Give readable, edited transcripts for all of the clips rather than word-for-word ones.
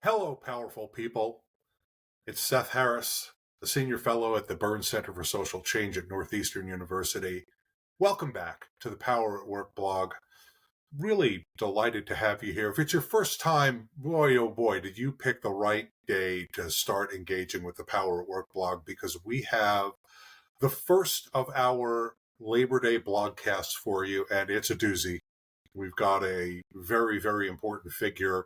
Hello, powerful people. It's Seth Harris, the Senior Fellow at the Burns Center for Social Change at Northeastern University. Welcome back to the Power at Work blog. Really delighted to have you here. If it's your first time, boy, oh boy, did you pick the right day to start engaging with the Power at Work blog, because we have the first of our Labor Day blogcasts for you, and it's a doozy. We've got a very, very important figure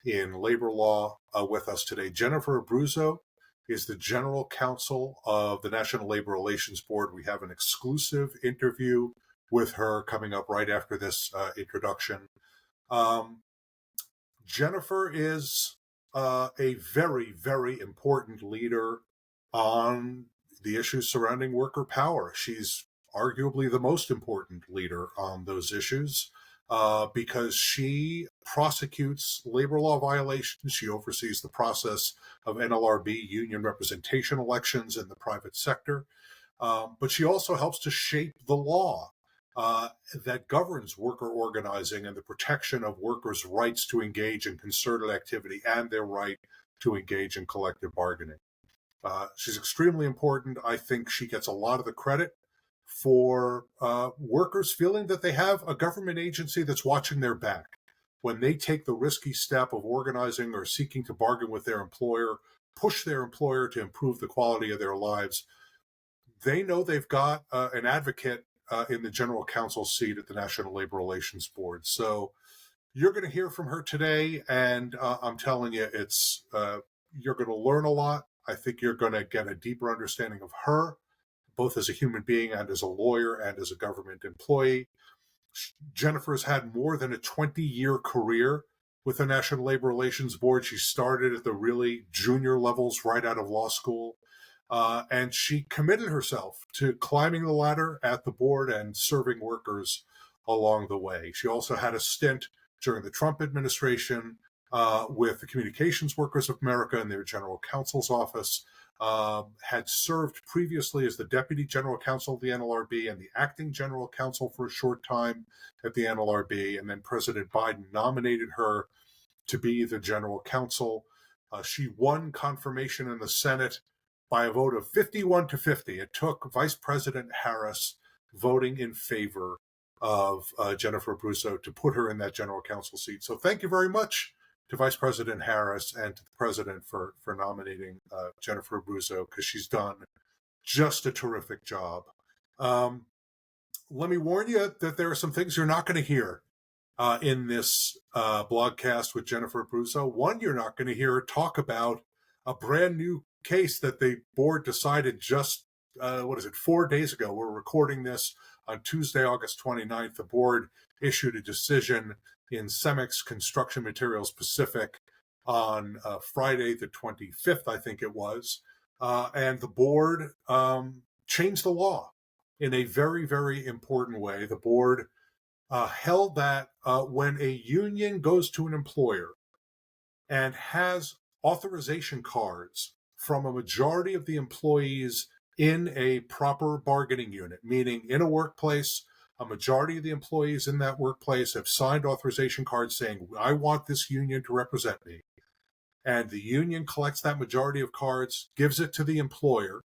in labor law with us today. Jennifer Abruzzo is the General Counsel of the National Labor Relations Board. We have an exclusive interview with her coming up right after this introduction. Jennifer is a very, very important leader on the issues surrounding worker power. She's arguably the most important leader on those issues because she prosecutes labor law violations. She oversees the process of NLRB union representation elections in the private sector. But she also helps to shape the law that governs worker organizing and the protection of workers' rights to engage in concerted activity and their right to engage in collective bargaining. She's extremely important. I think she gets a lot of the credit for workers feeling that they have a government agency that's watching their back when they take the risky step of organizing or seeking to bargain with their employer, push their employer to improve the quality of their lives. They know they've got an advocate in the general counsel seat at the National Labor Relations Board. So you're going to hear from her today, and I'm telling you, you're going to learn a lot. I think you're going to get a deeper understanding of her, both as a human being and as a lawyer and as a government employee. Jennifer's had more than a 20-year career with the National Labor Relations Board. She started at the really junior levels right out of law school. And she committed herself to climbing the ladder at the board and serving workers along the way. She also had a stint during the Trump administration with the Communications Workers of America and their general counsel's office, had served previously as the deputy general counsel of the NLRB and the acting general counsel for a short time at the NLRB. And then President Biden nominated her to be the general counsel. She won confirmation in the Senate by a vote of 51 to 50. It took Vice President Harris voting in favor of Jennifer Abruzzo to put her in that general counsel seat. So thank you very much to Vice President Harris and to the president for nominating Jennifer Abruzzo, because she's done just a terrific job. Let me warn you that there are some things you're not going to hear in this blogcast with Jennifer Abruzzo. One, you're not going to hear her talk about a brand new case that the board decided just, 4 days ago. We're recording this on Tuesday, August 29th. The board issued a decision in Cemex Construction Materials Pacific on Friday, the 25th, I think it was. And the board changed the law in a very, very important way. The board held that when a union goes to an employer and has authorization cards from a majority of the employees in a proper bargaining unit, meaning in a workplace, a majority of the employees in that workplace have signed authorization cards saying, I want this union to represent me. And the union collects that majority of cards, gives it to the employer,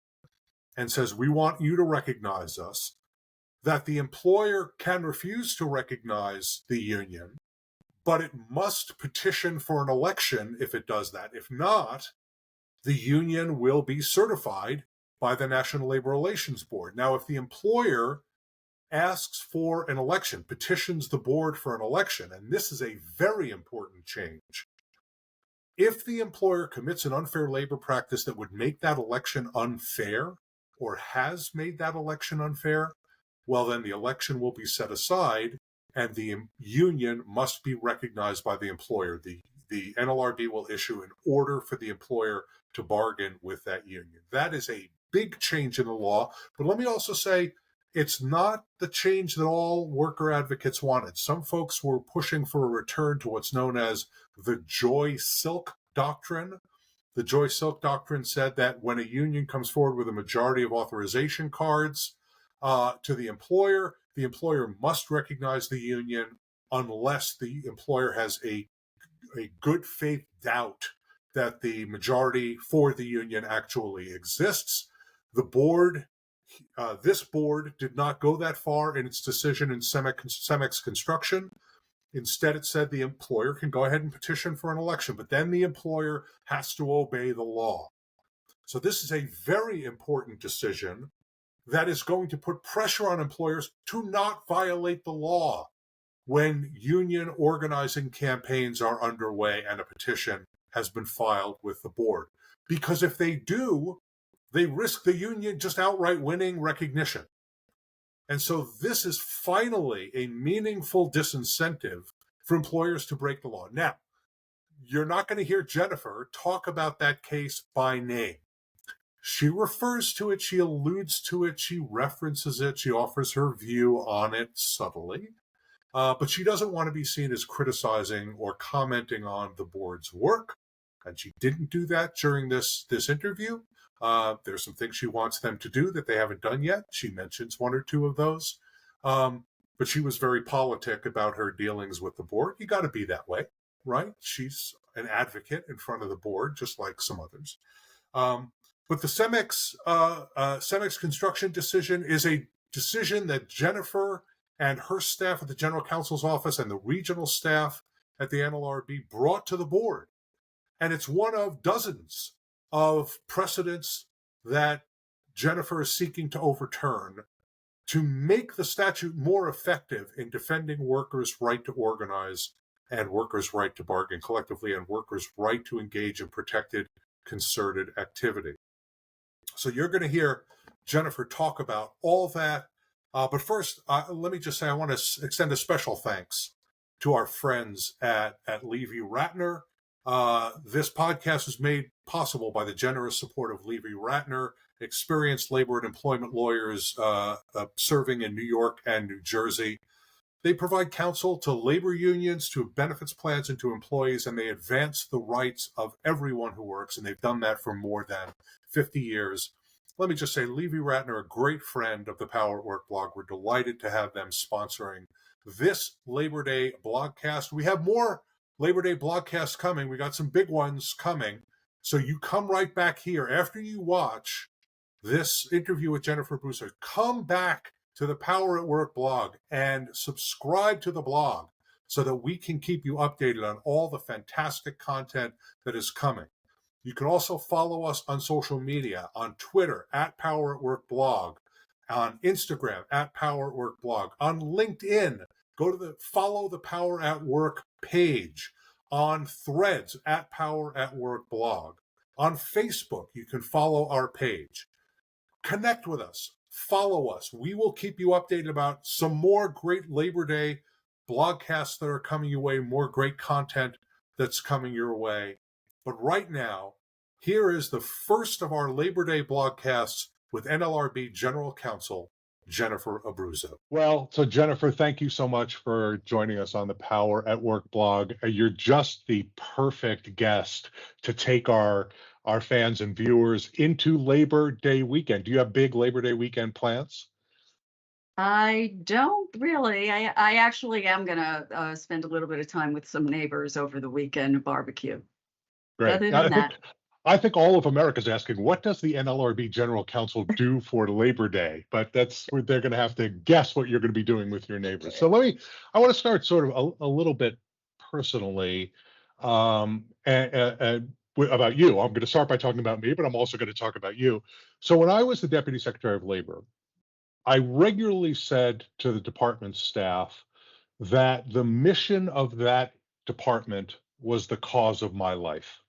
and says, we want you to recognize us. That the employer can refuse to recognize the union, but it must petition for an election if it does that. If not, the union will be certified by the National Labor Relations Board. Now, if the employer asks for an election, petitions the board for an election, and this is a very important change, if the employer commits an unfair labor practice that would make that election unfair or has made that election unfair, well, then the election will be set aside and the union must be recognized by the employer. The NLRB will issue an order for the employer to bargain with that union. That is a big change in the law. But let me also say, it's not the change that all worker advocates wanted. Some folks were pushing for a return to what's known as the Joy-Silk Doctrine. The Joy-Silk Doctrine said that when a union comes forward with a majority of authorization cards to the employer must recognize the union unless the employer has a good faith doubt that the majority for the union actually exists. The board, this board, did not go that far in its decision in Cemex Construction. Instead, it said the employer can go ahead and petition for an election, but then the employer has to obey the law. So this is a very important decision that is going to put pressure on employers to not violate the law when union organizing campaigns are underway and a petition has been filed with the board. Because if they do, they risk the union just outright winning recognition. And so this is finally a meaningful disincentive for employers to break the law. Now, you're not going to hear Jennifer talk about that case by name. She refers to it, she alludes to it, she references it, she offers her view on it subtly, but she doesn't want to be seen as criticizing or commenting on the board's work, and she didn't do that during this interview. There's some things she wants them to do that they haven't done yet. She mentions one or two of those, but she was very politic about her dealings with the board. You got to be that way, right? She's an advocate in front of the board, just like some others. But the Cemex Construction decision is a decision that Jennifer and her staff at the General Counsel's office and the regional staff at the NLRB brought to the board. And it's one of dozens of precedents that Jennifer is seeking to overturn to make the statute more effective in defending workers' right to organize and workers' right to bargain collectively and workers' right to engage in protected concerted activity. So you're going to hear Jennifer talk about all that. But first, let me just say I want to extend a special thanks to our friends at Levy-Ratner. This podcast is made possible by the generous support of Levy-Ratner, experienced labor and employment lawyers serving in New York and New Jersey. They provide counsel to labor unions, to benefits plans, and to employees, and they advance the rights of everyone who works, and they've done that for more than 50 years. Let me just say, Levy-Ratner, a great friend of the Power at Work blog. We're delighted to have them sponsoring this Labor Day blogcast. We have more Labor Day blogcasts coming. We got some big ones coming. So you come right back here after you watch this interview with Jennifer Abruzzo. Come back to the Power at Work blog and subscribe to the blog so that we can keep you updated on all the fantastic content that is coming. You can also follow us on social media, on Twitter, at Power at Work blog, on Instagram, at Power at Work blog, on LinkedIn, follow the Power at Work page, on Threads, at Power at Work blog. On Facebook, you can follow our page. Connect with us. Follow us. We will keep you updated about some more great Labor Day blogcasts that are coming your way, more great content that's coming your way. But right now, here is the first of our Labor Day blogcasts with NLRB General Counsel, Jennifer Abruzzo. Well, so Jennifer, thank you so much for joining us on the Power at Work blog. You're just the perfect guest to take our fans and viewers into Labor Day weekend. Do you have big Labor Day weekend plans? I don't really. I actually am going to spend a little bit of time with some neighbors over the weekend, barbecue. Great. Other than that, I think all of America's asking, what does the NLRB General Counsel do for Labor Day? But that's where they're going to have to guess what you're going to be doing with your neighbors. So I want to start sort of a little bit personally about you. I'm going to start by talking about me, but I'm also going to talk about you. So when I was the Deputy Secretary of Labor, I regularly said to the department staff that the mission of that department was the cause of my life.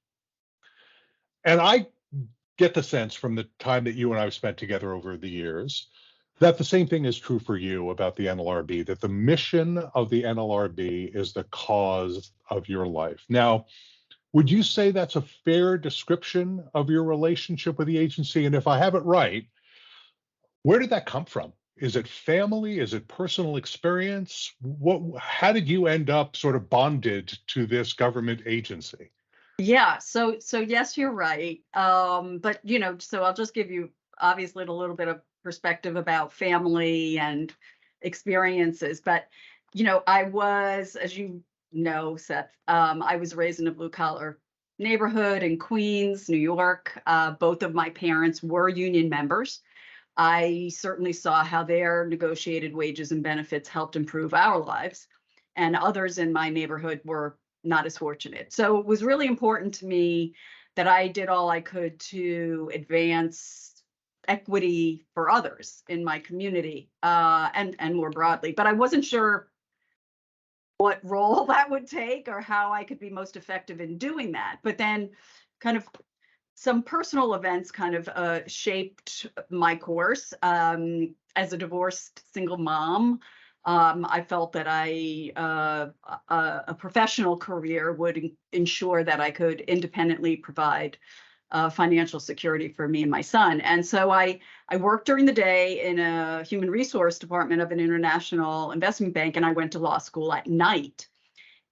And I get the sense from the time that you and I have spent together over the years that the same thing is true for you about the NLRB, that the mission of the NLRB is the cause of your life. Now, would you say that's a fair description of your relationship with the agency? And if I have it right, where did that come from? Is it family? Is it personal experience? How did you end up sort of bonded to this government agency? yeah. So yes, you're right. But so I'll just give you obviously a little bit of perspective about family and experiences. But I was, as you know, Seth, I was raised in a blue collar neighborhood in Queens, New York. Both of my parents were union members. I certainly saw how their negotiated wages and benefits helped improve our lives, and others in my neighborhood were not as fortunate. So it was really important to me that I did all I could to advance equity for others in my community, and more broadly. But I wasn't sure what role that would take or how I could be most effective in doing that. But then kind of some personal events kind of shaped my course. As a divorced single mom, I felt that a professional career would ensure that I could independently provide financial security for me and my son. And so I worked during the day in a human resource department of an international investment bank, and I went to law school at night.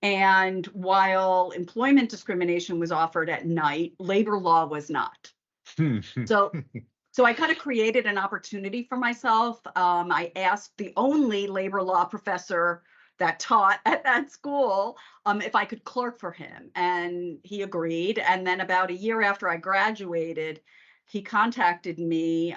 And while employment discrimination was offered at night, labor law was not. So, so I kind of created an opportunity for myself. I asked the only labor law professor that taught at that school if I could clerk for him, and he agreed. And then about a year after I graduated, he contacted me,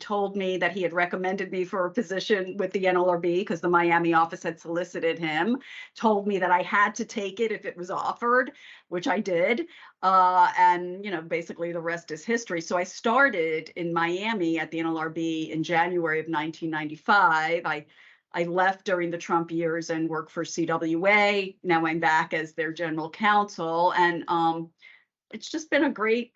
told me that he had recommended me for a position with the NLRB because the Miami office had solicited him, told me that I had to take it if it was offered, which I did. And, basically the rest is history. So I started in Miami at the NLRB in January of 1995. I left during the Trump years and worked for CWA. Now I'm back as their general counsel, and it's just been a great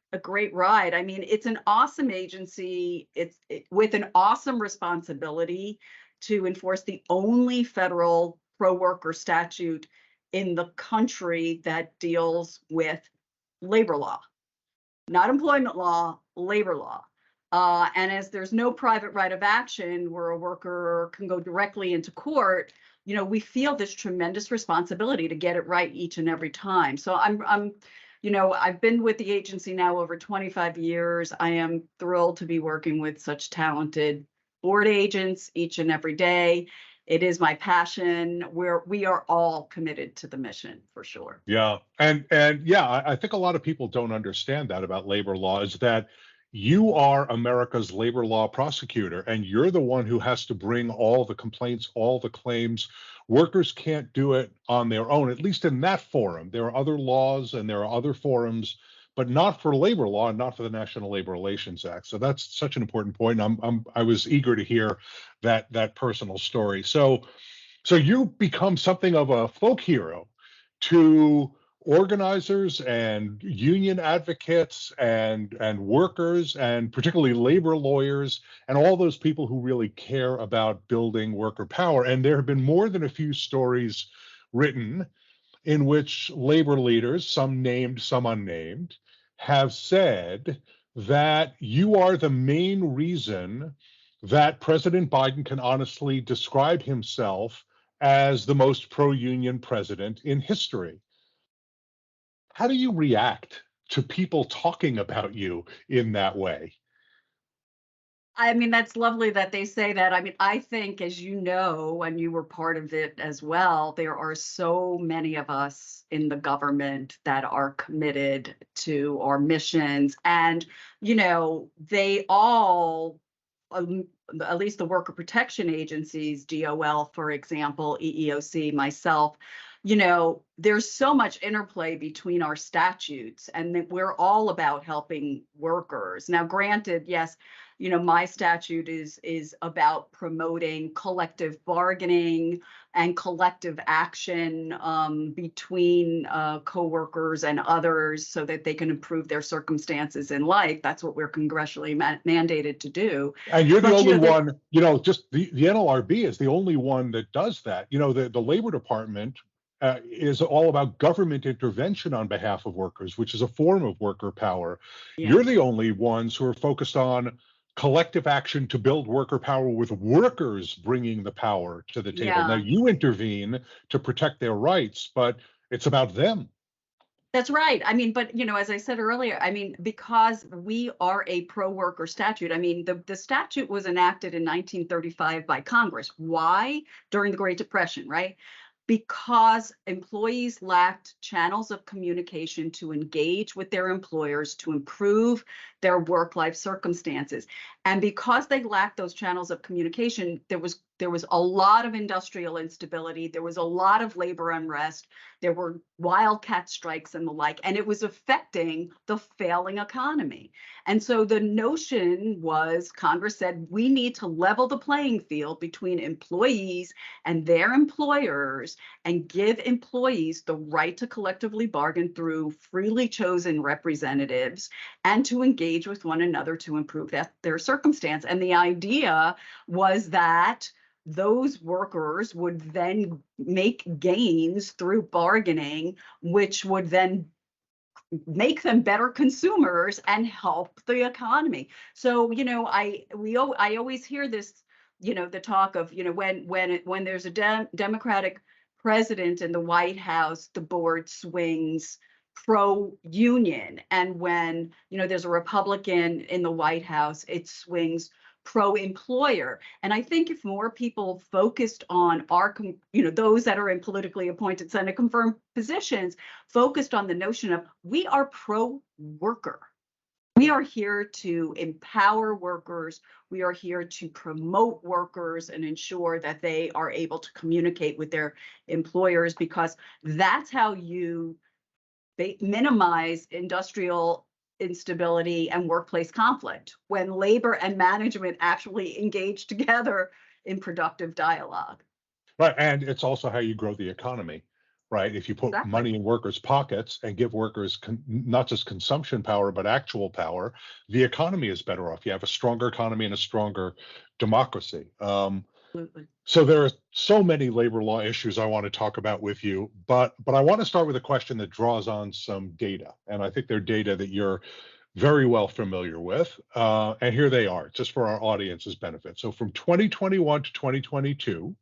ride. I mean, it's an awesome agency. It's with an awesome responsibility to enforce the only federal pro-worker statute in the country that deals with labor law, not employment law, labor law. And as there's no private right of action where a worker can go directly into court, we feel this tremendous responsibility to get it right each and every time. So I've been with the agency now over 25 years. I am thrilled to be working with such talented board agents each and every day. It is my passion. We are all committed to the mission, for sure. Yeah. And yeah, I think a lot of people don't understand that about labor law, is that you are America's labor law prosecutor, and you're the one who has to bring all the complaints, all the claims. Workers can't do it on their own, at least in that forum. There are other laws and there are other forums, but not for labor law and not for the National Labor Relations Act. So that's such an important point. I was eager to hear that personal story. So you become something of a folk hero to organizers and union advocates and workers, and particularly labor lawyers, and all those people who really care about building worker power. And there have been more than a few stories written in which labor leaders, some named, some unnamed, have said that you are the main reason that President Biden can honestly describe himself as the most pro-union president in history. How do you react to people talking about you in that way? I mean, that's lovely that they say that. I mean, I think, as you know, and you were part of it as well, there are so many of us in the government that are committed to our missions. And, they all, at least the worker protection agencies, DOL, for example, EEOC, myself, there's so much interplay between our statutes, and that we're all about helping workers. Now, granted, yes, my statute is about promoting collective bargaining and collective action between coworkers and others so that they can improve their circumstances in life. That's what we're congressionally mandated to do. And you're the only one, just the NLRB is the only one that does that. The Labor Department is all about government intervention on behalf of workers, which is a form of worker power. Yeah. You're the only ones who are focused on collective action to build worker power, with workers bringing the power to the table. Yeah. Now, you intervene to protect their rights, but it's about them. That's right. I mean, but, as I said earlier, I mean, because we are a pro-worker statute, I mean, the statute was enacted in 1935 by Congress. Why? During the Great Depression, right? because employees lacked channels of communication to engage with their employers to improve their work-life circumstances. And because they lacked those channels of communication, there was a lot of industrial instability, there was a lot of labor unrest, there were wildcat strikes and the like, and it was affecting the failing economy. And so the notion was, Congress said, we need to level the playing field between employees and their employers and give employees the right to collectively bargain through freely chosen representatives and to engage with one another to improve their circumstance. And the idea was that those workers would then make gains through bargaining, which would then make them better consumers and help the economy. So, I always hear this, the talk of, when there's a Democratic president in the White House, the board swings pro-union, and when there's a Republican in the White House, it swings pro-employer. And I think if more people focused on those that are in politically appointed Senate confirmed positions, focused on the notion of we are pro-worker. We are here to empower workers. We are here to promote workers and ensure that they are able to communicate with their employers, because that's how you minimize industrial instability and workplace conflict, when labor and management actually engage together in productive dialogue. Right. And it's also how you grow the economy, right? If you put Exactly. money in workers' pockets and give workers not just consumption power, but actual power, the economy is better off. You have a stronger economy and a stronger democracy. Absolutely. So there are so many labor law issues I want to talk about with you, but I want to start with a question that draws on some data, and I think they're data that you're very well familiar with. And here they are, just for our audience's benefit. So from 2021 to 2022,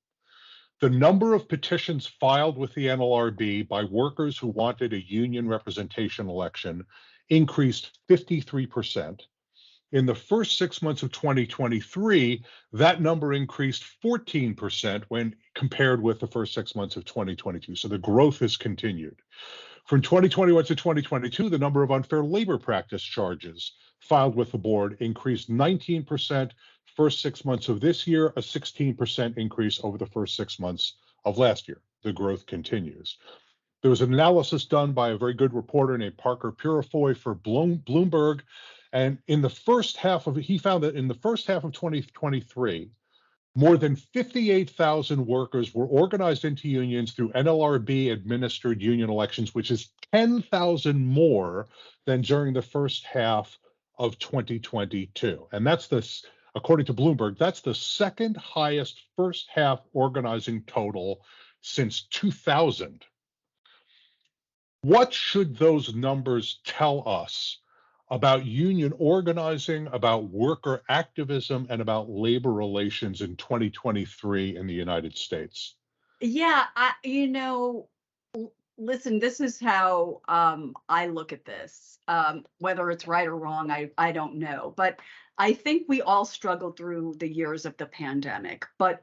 the number of petitions filed with the NLRB by workers who wanted a union representation election increased 53%. In the first 6 months of 2023, that number increased 14% when compared with the first 6 months of 2022. So the growth has continued. From 2021 to 2022, the number of unfair labor practice charges filed with the board increased 19%. First 6 months of this year, a 16% increase over the first 6 months of last year. The growth continues. There was an analysis done by a very good reporter named Parker Purifoy for Bloomberg. And in the first half of it, he found that in the first half of 2023, more than 58,000 workers were organized into unions through NLRB administered union elections, which is 10,000 more than during the first half of 2022. And that's this, according to Bloomberg, that's the second highest first half organizing total since 2000. What should those numbers tell us about union organizing, about worker activism, and about labor relations in 2023 in the United States? Yeah, listen, this is how I look at this. Whether it's right or wrong, I don't know. But I think we all struggled through the years of the pandemic. But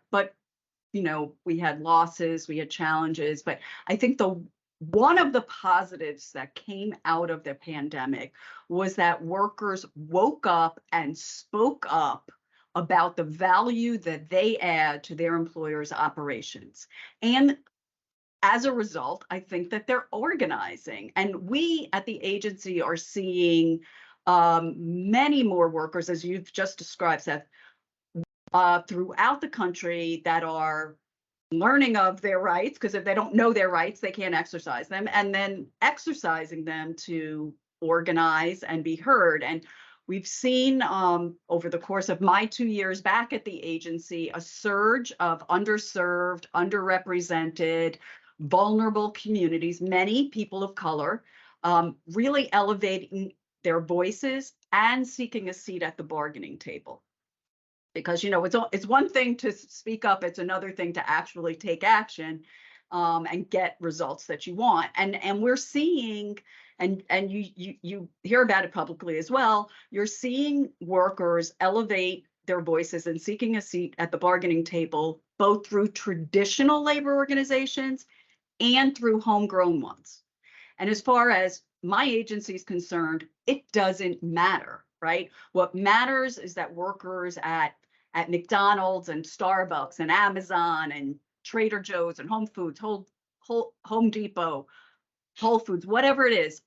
we had losses, we had challenges. But I think one of the positives that came out of the pandemic was that workers woke up and spoke up about the value that they add to their employers' operations. And as a result, I think that they're organizing. And we at the agency are seeing many more workers, as you've just described, Seth, throughout the country that are learning of their rights, because if they don't know their rights, they can't exercise them, and then exercising them to organize and be heard. And we've seen over the course of my 2 years back at the agency, a surge of underserved, underrepresented, vulnerable communities, many people of color, really elevating their voices and seeking a seat at the bargaining table. Because it's one thing to speak up, it's another thing to actually take action and get results that you want. And we're seeing, and you hear about it publicly as well, you're seeing workers elevate their voices and seeking a seat at the bargaining table, both through traditional labor organizations and through homegrown ones. And as far as my agency is concerned, it doesn't matter, right? What matters is that workers at McDonald's and Starbucks and Amazon and Trader Joe's and Home Depot, Whole Foods, whatever it is,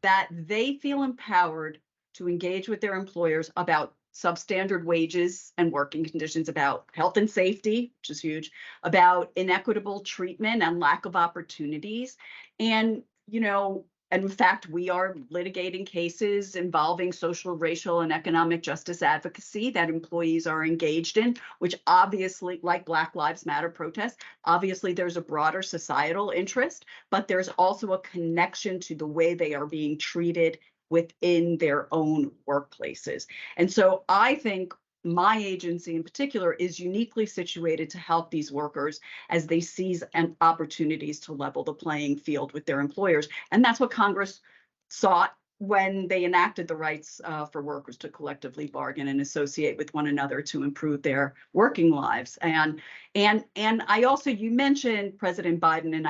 that they feel empowered to engage with their employers about substandard wages and working conditions, about health and safety, which is huge, about inequitable treatment and lack of opportunities. And, and in fact, we are litigating cases involving social, racial, and economic justice advocacy that employees are engaged in, which obviously, like Black Lives Matter protests, obviously there's a broader societal interest, but there's also a connection to the way they are being treated within their own workplaces. And so I think my agency in particular is uniquely situated to help these workers as they seize opportunities to level the playing field with their employers. And that's what Congress sought when they enacted the rights for workers to collectively bargain and associate with one another to improve their working lives. And I also, you mentioned President Biden, and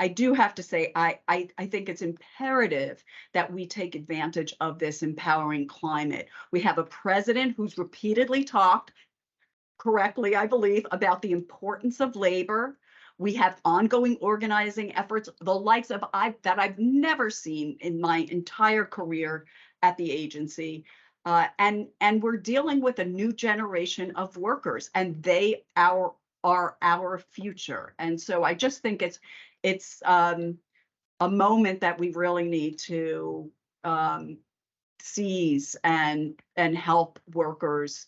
I do have to say, I think it's imperative that we take advantage of this empowering climate. We have a president who's repeatedly talked, correctly, I believe, about the importance of labor. We have ongoing organizing efforts, the likes of that I've never seen in my entire career at the agency. And we're dealing with a new generation of workers, and they are our future. And so I just think it's a moment that we really need to seize and help workers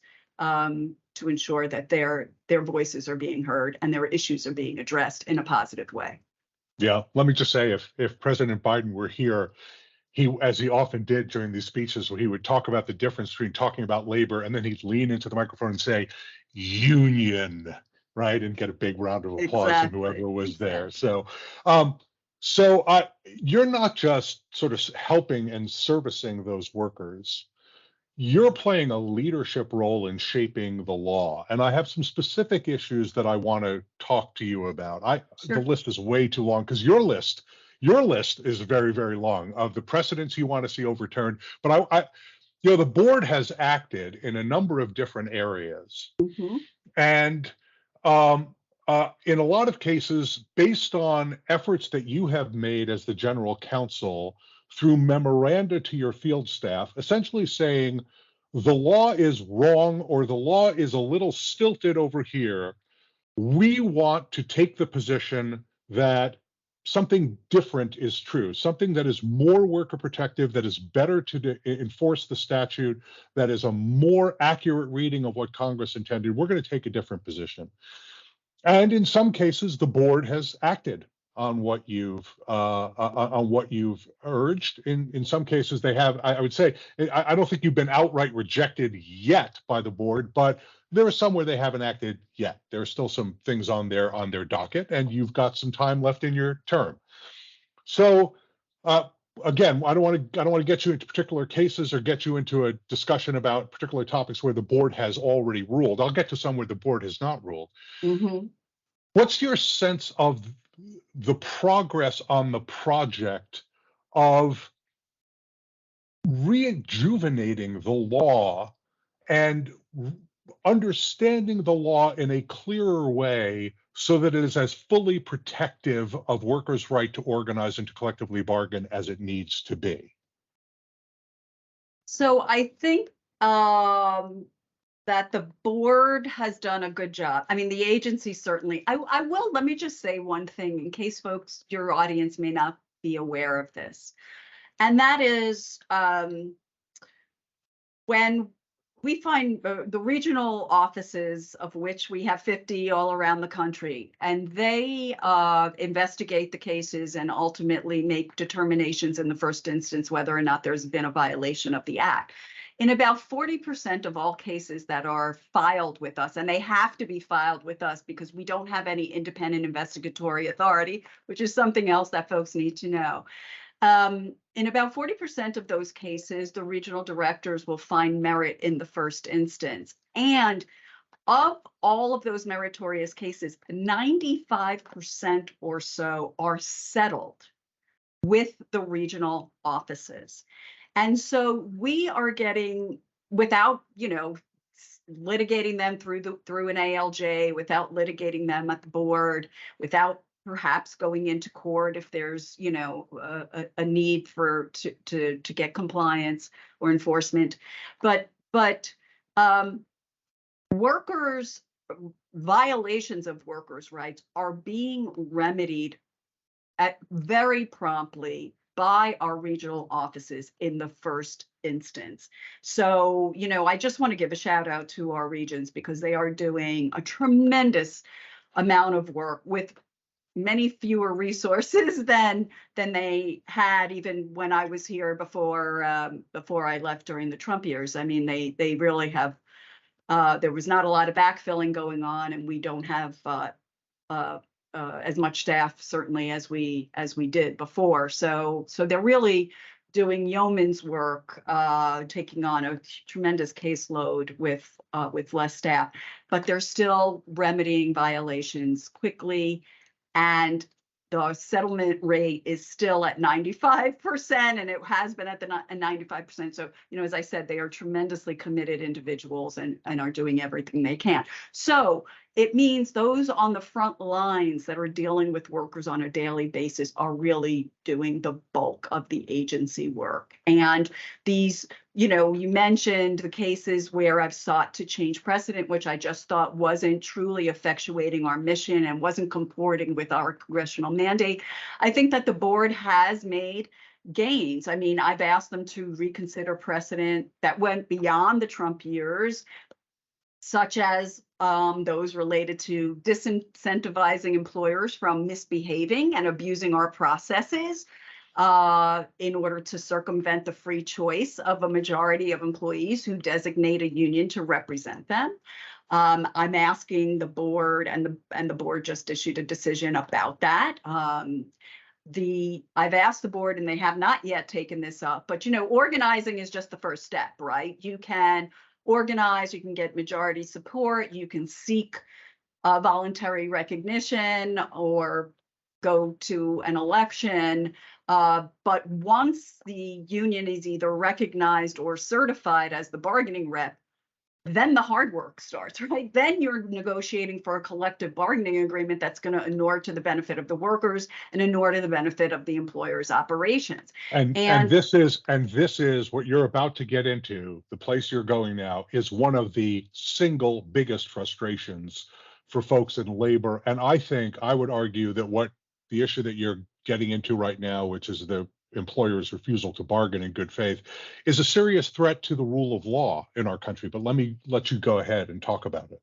to ensure that their voices are being heard and their issues are being addressed in a positive way. Yeah, let me just say, if President Biden were here, he, as he often did during these speeches, where he would talk about the difference between talking about labor and then he'd lean into the microphone and say, union, right, and get a big round of applause from whoever was there. So, you're not just sort of helping and servicing those workers. You're playing a leadership role in shaping the law. And I have some specific issues that I want to talk to you about. Sure. The list is way too long because your list is very, very long of the precedents you want to see overturned. But the board has acted in a number of different areas. Mm-hmm. And in a lot of cases, based on efforts that you have made as the general counsel through memoranda to your field staff, essentially saying the law is wrong or the law is a little stilted over here. We want to take the position that something different is true, something that is more worker protective, that is better to enforce the statute, that is a more accurate reading of what Congress intended. We're going to take a different position. And in some cases, the board has acted on what you've urged. In some cases, they have. I would say I don't think you've been outright rejected yet by the board, but there are some where they haven't acted yet. There are still some things on their docket, and you've got some time left in your term. So again, I don't want to get you into particular cases or get you into a discussion about particular topics where the board has already ruled. I'll get to some where the board has not ruled. Mm-hmm. What's your sense of the progress on the project of rejuvenating the law and understanding the law in a clearer way so that it is as fully protective of workers' right to organize and to collectively bargain as it needs to be? So I think that the board has done a good job. I mean, the agency certainly. I will, let me just say one thing in case folks, your audience may not be aware of this. And that is when we find the regional offices, of which we have 50 all around the country, and they investigate the cases and ultimately make determinations in the first instance whether or not there's been a violation of the act. In about 40% of all cases that are filed with us, and they have to be filed with us because we don't have any independent investigatory authority, which is something else that folks need to know. In about 40% of those cases, the regional directors will find merit in the first instance. And Of all of those meritorious cases, 95% or so are settled with the regional offices. And so we are getting, without, litigating them through an ALJ, without litigating them at the board, without perhaps going into court if there's, a need to get compliance or enforcement. But workers, violations of workers' rights are being remedied very promptly by our regional offices in the first instance. So, I just want to give a shout out to our regions because they are doing a tremendous amount of work with many fewer resources than they had even when I was here before I left during the Trump years. I mean, they really have. There was not a lot of backfilling going on, and we don't have as much staff certainly as we did before. So they're really doing yeoman's work, taking on a tremendous caseload with less staff, but they're still remedying violations quickly, and the settlement rate is still at 95%, and it has been at 95%. So, as I said, they are tremendously committed individuals and are doing everything they can. So it means those on the front lines that are dealing with workers on a daily basis are really doing the bulk of the agency work. And these, you mentioned the cases where I've sought to change precedent, which I just thought wasn't truly effectuating our mission and wasn't comporting with our congressional mandate. I think that the board has made gains. I mean, I've asked them to reconsider precedent that went beyond the Trump years, such as those related to disincentivizing employers from misbehaving and abusing our processes in order to circumvent the free choice of a majority of employees who designate a union to represent them. I'm asking the board, and the board just issued a decision about that. I've asked the board, and they have not yet taken this up, but organizing is just the first step, right? You can organize, you can get majority support, you can seek voluntary recognition or go to an election. But once the union is either recognized or certified as the bargaining rep, then the hard work starts, right? Then you're negotiating for a collective bargaining agreement that's going to inure to the benefit of the workers and inure to the benefit of the employer's operations. And this is what you're about to get into. The place you're going now is one of the single biggest frustrations for folks in labor. And I would argue that what the issue that you're getting into right now, which is the employer's refusal to bargain in good faith, is a serious threat to the rule of law in our country. But let me let you go ahead and talk about it.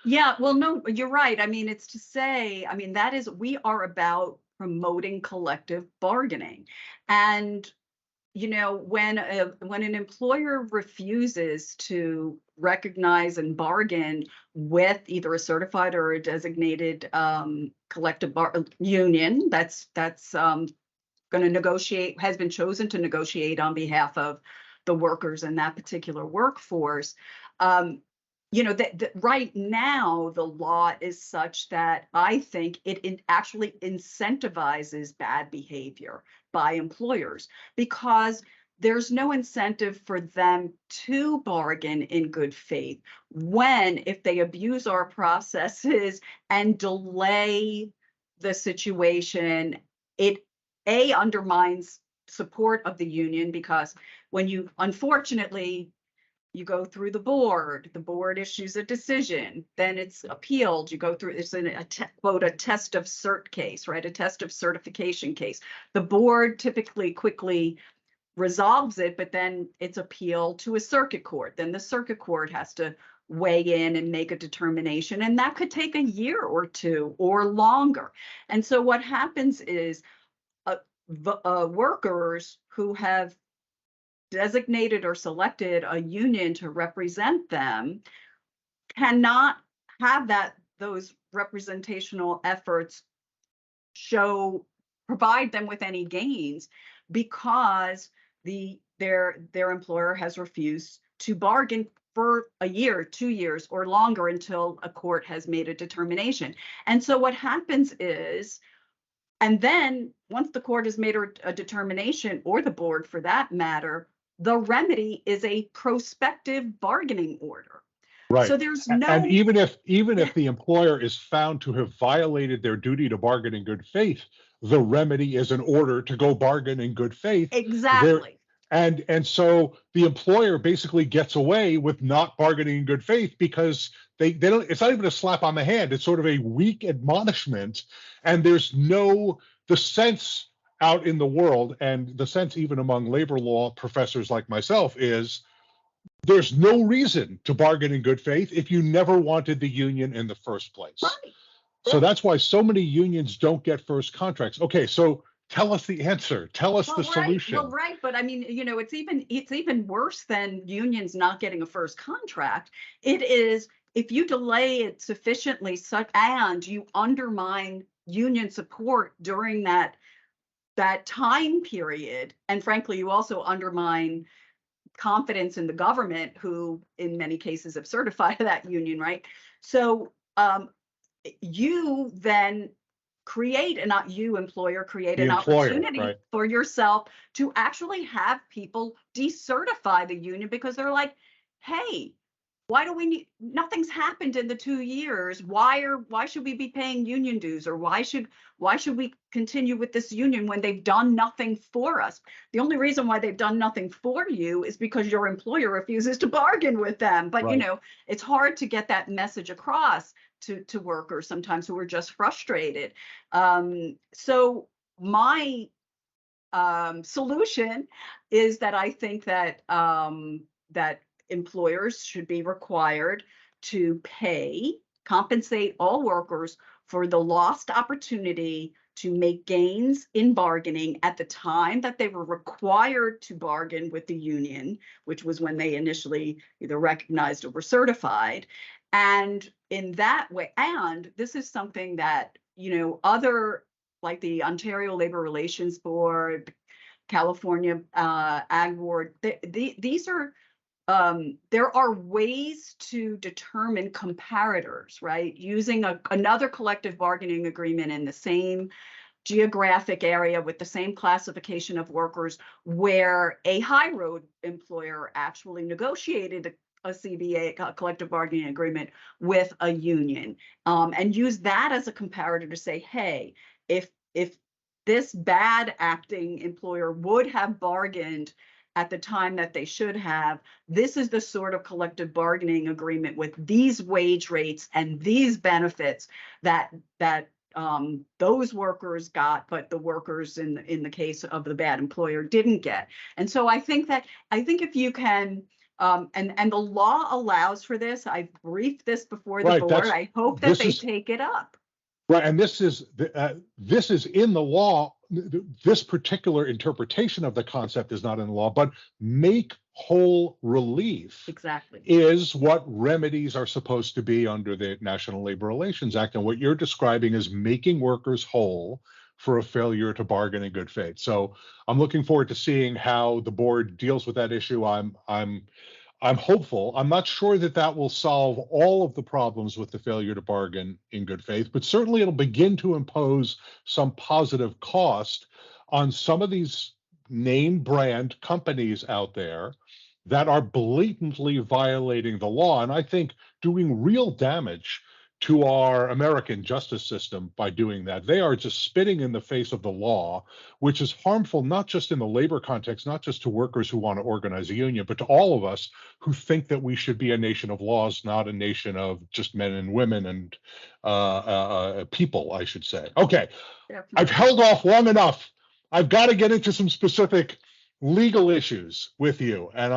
Yeah, well, no, you're right. I mean, it's to say, I mean, we are about promoting collective bargaining. And, when an employer refuses to recognize and bargain with either a certified or a designated collective union that's going to negotiate, has been chosen to negotiate on behalf of the workers in that particular workforce. Right now, the law is such that I think it actually incentivizes bad behavior by employers, because there's no incentive for them to bargain in good faith if they abuse our processes and delay the situation. It undermines support of the union, because when unfortunately, you go through the board issues a decision, then it's appealed, you go through, it's a test of cert case, right? A test of certification case. The board typically quickly resolves it, but then it's appealed to a circuit court. Then the circuit court has to weigh in and make a determination, and that could take a year or two or longer. And so what happens is workers who have designated or selected a union to represent them cannot have those representational efforts provide them with any gains, because their employer has refused to bargain for a year, 2 years, or longer until a court has made a determination. And so what happens is, and then once the court has made a determination, or the board for that matter, the remedy is a prospective bargaining order. Right. So there's And no, even if the employer is found to have violated their duty to bargain in good faith, the remedy is an order to go bargain in good faith. exactly. And so the employer basically gets away with not bargaining in good faith because they don't, it's not even a slap on the hand, it's sort of a weak admonishment. And there's no, the sense out in the world, and the sense even among labor law professors like myself, is there's no reason to bargain in good faith if you never wanted the union in the first place. Right. So that's why so many unions don't get first contracts. Okay, so tell us the answer. Tell us the solution. Well, right, but I mean, it's even worse than unions not getting a first contract. It is if you delay it sufficiently, and you undermine union support during that time period, and frankly, you also undermine confidence in the government, who in many cases have certified that union, right? So you then create, and not you, employer, create an opportunity right, for yourself to actually have people decertify the union, because they're like, hey, why do we need, nothing's happened in the 2 years. Why should we be paying union dues, or why should we continue with this union when they've done nothing for us? The only reason why they've done nothing for you is because your employer refuses to bargain with them. But right. It's hard to get that message across to workers sometimes who are just frustrated. So my solution is that I think that that employers should be required to compensate all workers for the lost opportunity to make gains in bargaining at the time that they were required to bargain with the union, which was when they initially either recognized or were certified. And in that way, and this is something that, other, like the Ontario Labor Relations Board, California Ag Board, these are, there are ways to determine comparators, right? Using another collective bargaining agreement in the same geographic area with the same classification of workers, where a high road employer actually negotiated a CBA, a collective bargaining agreement, with a union, and use that as a comparator to say, hey, if this bad acting employer would have bargained at the time that they should have, this is the sort of collective bargaining agreement with these wage rates and these benefits that those workers got, but the workers in the case of the bad employer didn't get. And so I think if you can, and the law allows for this. I've briefed this before the board. I hope that they take it up. Right, and this is in the law. This particular interpretation of the concept is not in the law, but make whole relief exactly is what remedies are supposed to be under the National Labor Relations Act. And what you're describing is making workers whole for a failure to bargain in good faith. So I'm looking forward to seeing how the board deals with that issue. I'm hopeful. I'm not sure that will solve all of the problems with the failure to bargain in good faith, but certainly it'll begin to impose some positive cost on some of these name brand companies out there that are blatantly violating the law, and I think doing real damage to our American justice system by doing that. They are just spitting in the face of the law, which is harmful not just in the labor context, not just to workers who want to organize a union, but to all of us who think that we should be a nation of laws, not a nation of just men and women and people, I should say. Okay, definitely. I've held off long enough. I've got to get into some specific legal issues with you, and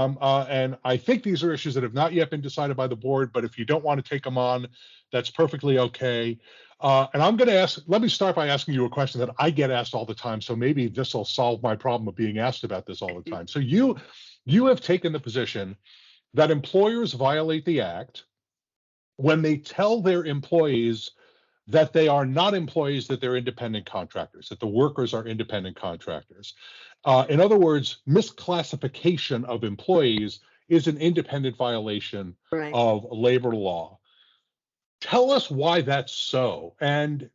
I think these are issues that have not yet been decided by the board, but if you don't want to take them on, that's perfectly okay. And I'm going to let me start by asking you a question that I get asked all the time, so maybe this will solve my problem of being asked about this all the time. So you have taken the position that employers violate the act when they tell their employees that they are not employees, that they're independent contractors, that the workers are independent contractors. In other words, misclassification of employees is an independent violation Right. of labor law. Tell us why that's so, and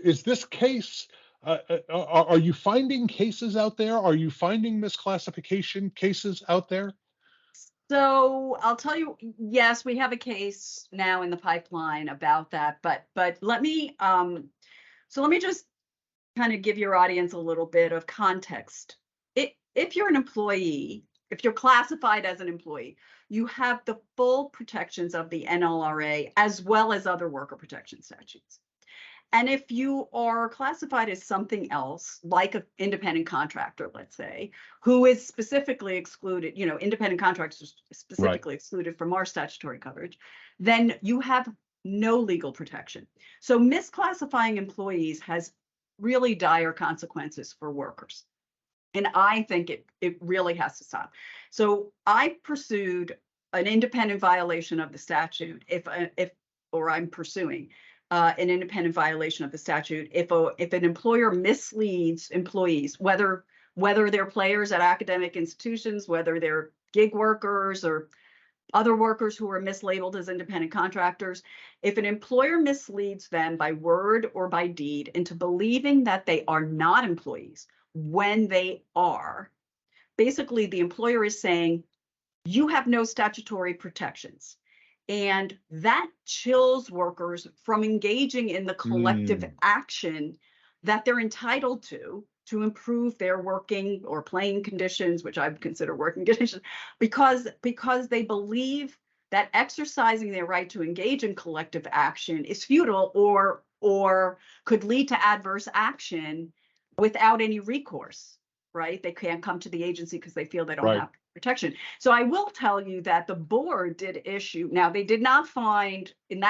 is this case? Are you finding cases out there? Are you finding misclassification cases out there? So I'll tell you, yes, we have a case now in the pipeline about that, but let me let me just kind of give your audience a little bit of context. If you're an employee, if you're classified as an employee, you have the full protections of the NLRA as well as other worker protection statutes. And if you are classified as something else, like an independent contractor, let's say, who is specifically excluded, independent contractors specifically excluded from our statutory coverage, then you have no legal protection. So misclassifying employees has really dire consequences for workers. And I think it really has to stop. So I pursued an independent violation of the statute or I'm pursuing an independent violation of the statute if an employer misleads employees, whether they're players at academic institutions, whether they're gig workers or other workers who are mislabeled as independent contractors. If an employer misleads them by word or by deed into believing that they are not employees when they are, basically the employer is saying, you have no statutory protections. And that chills workers from engaging in the collective action that they're entitled to improve their working or playing conditions, which I would consider working conditions, because they believe that exercising their right to engage in collective action is futile or could lead to adverse action without any recourse, right? They can't come to the agency because they feel they don't have protection. So I will tell you that the board did issue. Now they did not find in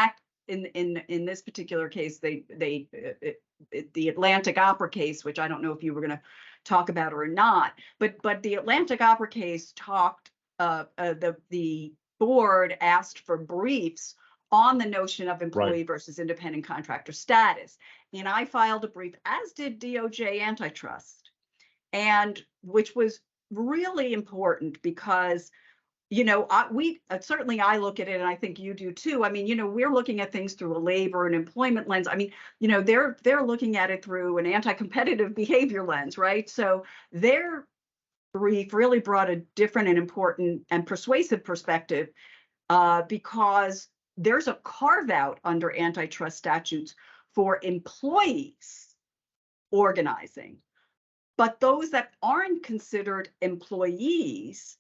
this particular case, the Atlantic Opera case, which I don't know if you were going to talk about or not, but the Atlantic Opera case talked. The board asked for briefs on the notion of employee versus independent contractor status, and I filed a brief, as did DOJ antitrust, and which was really important because, certainly I look at it, and I think you do too. I mean, we're looking at things through a labor and employment lens. I mean, they're looking at it through an anti-competitive behavior lens, right? So their brief really brought a different and important and persuasive perspective because there's a carve out under antitrust statutes for employees organizing. But those that aren't considered employees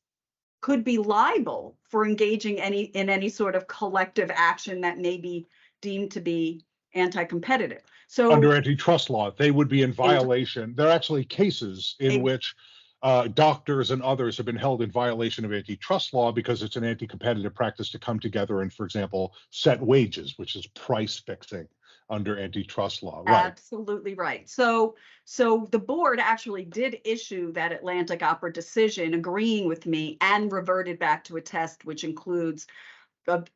could be liable for engaging in any sort of collective action that may be deemed to be anti-competitive. So under antitrust law, they would be in violation. There are actually cases in which doctors and others have been held in violation of antitrust law because it's an anti-competitive practice to come together and, for example, set wages, which is price fixing under antitrust law. Right. Absolutely right. So the board actually did issue that Atlantic Opera decision agreeing with me and reverted back to a test which includes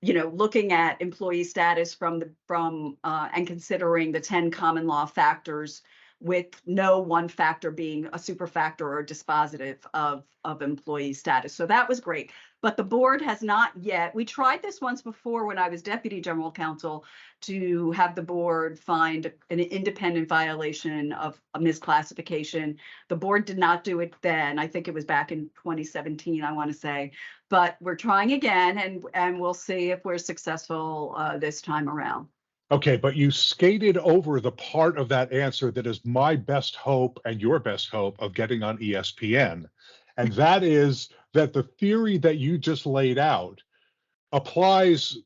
looking at employee status and considering the 10 common law factors, with no one factor being a super factor or dispositive of employee status. So that was great. But the board has not yet. We tried this once before when I was deputy general counsel to have the board find an independent violation of a misclassification. The board did not do it then. I think it was back in 2017, I want to say. But we're trying again, and we'll see if we're successful this time around. Okay, but you skated over the part of that answer that is my best hope and your best hope of getting on ESPN. And that is that the theory that you just laid out applies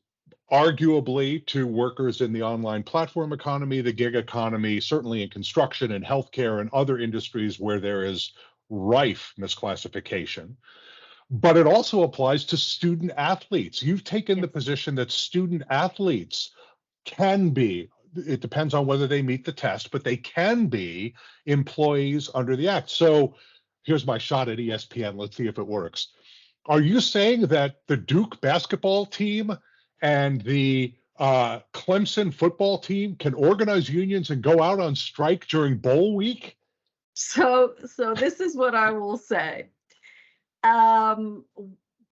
arguably to workers in the online platform economy, the gig economy, certainly in construction and healthcare and other industries where there is rife misclassification. But it also applies to student athletes. You've taken the position that student athletes can be, it depends on whether they meet the test, but they can be employees under the act. So here's my shot at ESPN. Let's see if it works. Are you saying that the Duke basketball team and the Clemson football team can organize unions and go out on strike during bowl week? So this is what I will say.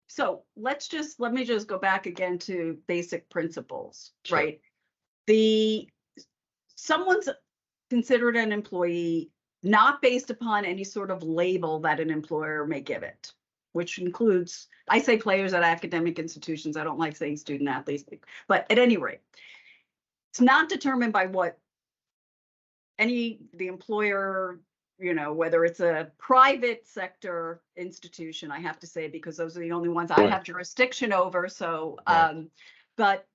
So let me just go back again to basic principles, Sure. right? Someone's considered an employee not based upon any sort of label that an employer may give it, which includes, I say players at academic institutions. I don't like saying student athletes, but at any rate, it's not determined by what the employer, whether it's a private sector institution, I have to say, because those are the only ones I Right. have jurisdiction over. So, Right. but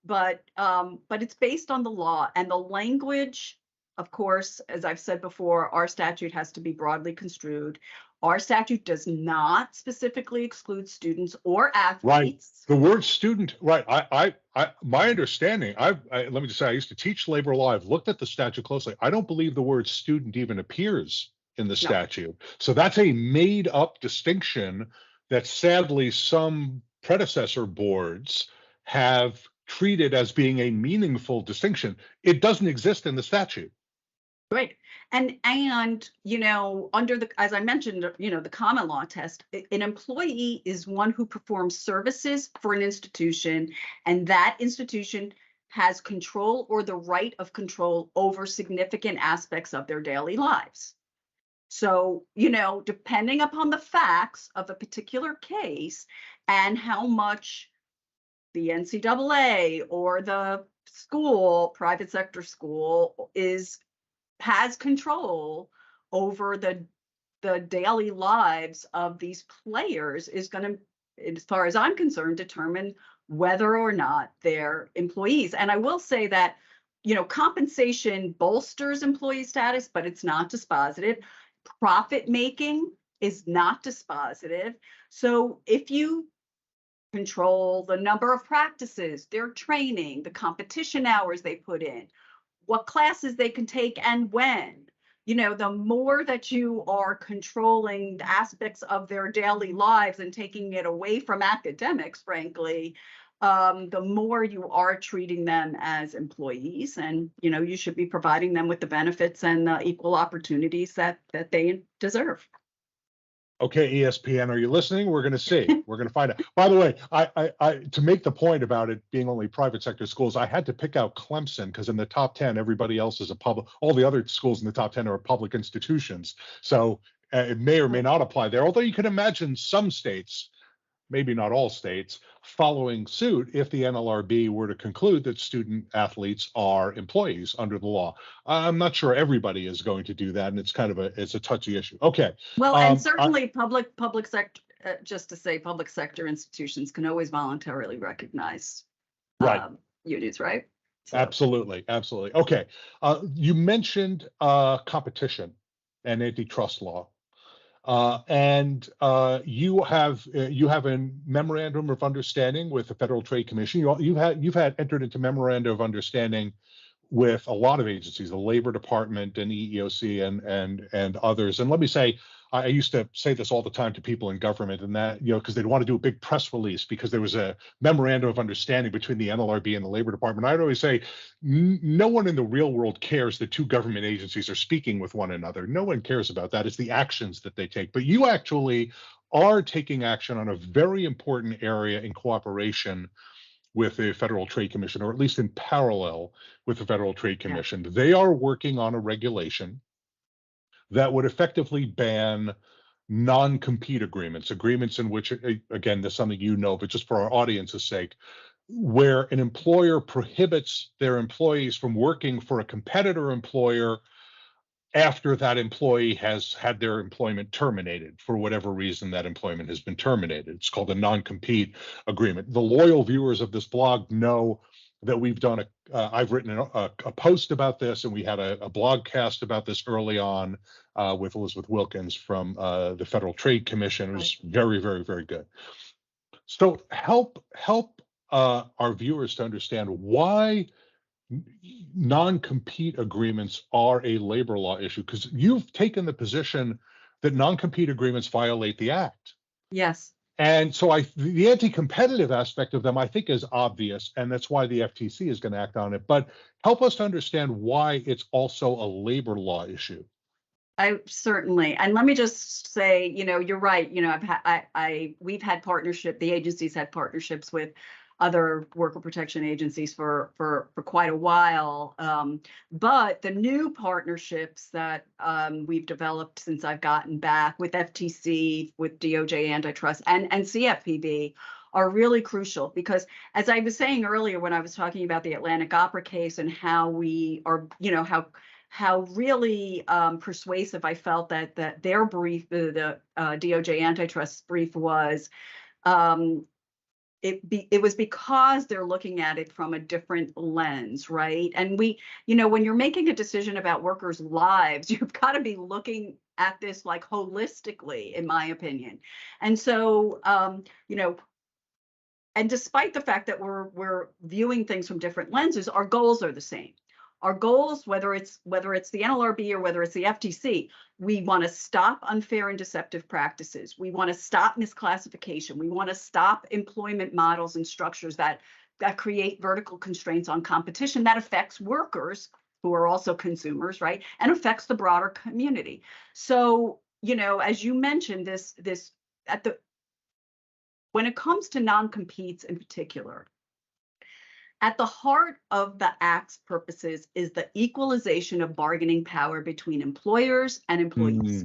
it's based on the law and the language. Of course, as I've said before, our statute has to be broadly construed. Our statute does not specifically exclude students or athletes. The word student, right? My understanding, let me just say, I used to teach labor law. I've looked at the statute closely. I don't believe the word student even appears in the statute. So that's a made up distinction that sadly some predecessor boards have treated as being a meaningful distinction. It doesn't exist in the statute. Right. And under as I mentioned, the common law test, an employee is one who performs services for an institution, and that institution has control or the right of control over significant aspects of their daily lives. So, depending upon the facts of a particular case and how much the NCAA or the private sector school has control over the daily lives of these players is going to, as far as I'm concerned, determine whether or not they're employees. And I will say that, compensation bolsters employee status, but it's not dispositive. Profit making is not dispositive. So if you control the number of practices, their training, the competition hours they put in, what classes they can take and when, the more that you are controlling the aspects of their daily lives and taking it away from academics, frankly, the more you are treating them as employees, and you should be providing them with the benefits and the equal opportunities that they deserve. Okay, ESPN, are you listening? We're going to see. We're going to find out. By the way, I to make the point about it being only private sector schools, I had to pick out Clemson because in the top 10, everybody else is a public. All the other schools in the top 10 are public institutions. So it may or may not apply there. Although you can imagine some states, maybe not all states, following suit if the NLRB were to conclude that student athletes are employees under the law. I'm not sure everybody is going to do that, and it's a touchy issue. Okay. Well, and certainly public sector, just to say, public sector institutions can always voluntarily recognize unions, right? So. Absolutely. Okay. You mentioned competition and antitrust law. And you have a memorandum of understanding with the Federal Trade Commission. You've had entered into memorandum of understanding with a lot of agencies, the Labor Department and EEOC and others. And let me say, I used to say this all the time to people in government, and that, because they'd want to do a big press release because there was a memorandum of understanding between the NLRB and the Labor Department. I'd always say, no one in the real world cares that two government agencies are speaking with one another. No one cares about that. It's the actions that they take. But you actually are taking action on a very important area in cooperation with the Federal Trade Commission, or at least in parallel with the Federal Trade Commission. Yeah. They are working on a regulation that would effectively ban non-compete agreements in which, again, there's something but just for our audience's sake, where an employer prohibits their employees from working for a competitor employer after that employee has had their employment terminated for whatever reason that employment has been terminated. It's called a non-compete agreement. The loyal viewers of this blog know that we've done I've written a post about this, and we had a blogcast about this early on with Elizabeth Wilkins from the Federal Trade Commission. It was very, very, very good. So help our viewers to understand why non-compete agreements are a labor law issue, because you've taken the position that non-compete agreements violate the act. Yes. And so the anti-competitive aspect of them, I think, is obvious, and that's why the FTC is going to act on it. But help us to understand why it's also a labor law issue. I certainly, and let me just say, you're right. We've had partnership. The agency's had partnerships with other worker protection agencies for quite a while. But the new partnerships that we've developed since I've gotten back with FTC, with DOJ antitrust, and CFPB are really crucial because, as I was saying earlier when I was talking about the Atlantic Opera case and how we are, how really persuasive I felt that their brief, the DOJ antitrust brief was. It was because they're looking at it from a different lens, right? And when you're making a decision about workers' lives, you've got to be looking at this like holistically, in my opinion. And so, and despite the fact that we're viewing things from different lenses, our goals are the same. Our goals, whether it's the NLRB or whether it's the FTC, we want to stop unfair and deceptive practices. We want to stop misclassification. We want to stop employment models and structures that create vertical constraints on competition that affects workers who are also consumers, right? And affects the broader community. So, as you mentioned, when it comes to non-competes in particular, at the heart of the Act's purposes is the equalization of bargaining power between employers and employees.